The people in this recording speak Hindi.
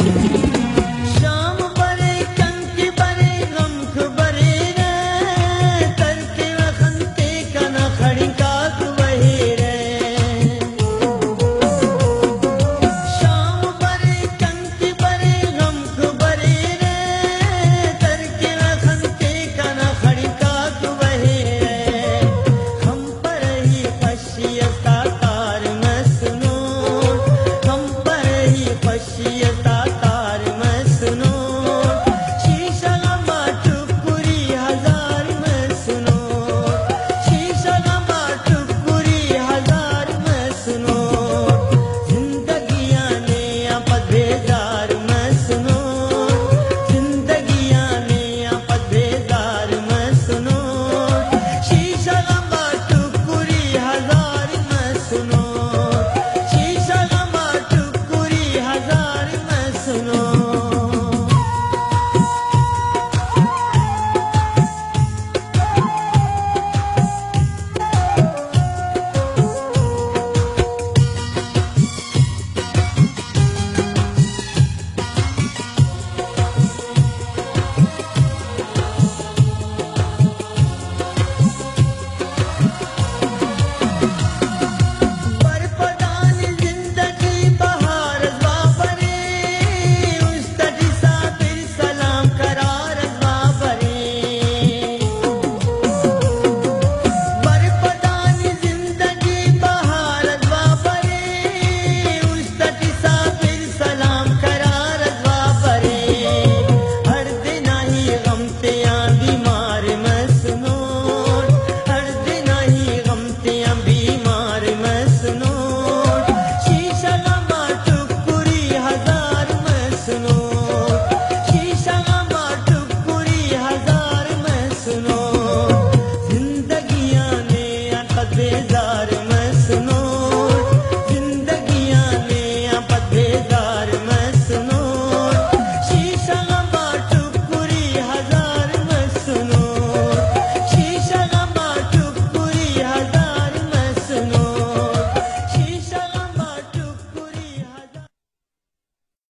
शाम बरे कंक बरे गमख बरे रे तरके वखंते कन खड़ी काक वही रे शाम बरे कंक बरे गमख बरे रे तरके वखंते कन खड़ी काक वही रे हम पर ही खशियता तार में सुनो हम पर ही खशियता तार में सुनो शीशा गमा टुकुरी हजार में सुनो शीशा गमा टुकुरी हजार में सुनो जिंदगी आने आपत बेजार में सुनो जिंदगी आने आपत बेजार में सुनो शीशा गमा टुकुरी हजार में सुनो शीशा गमा टुकुरी हजार में सुनो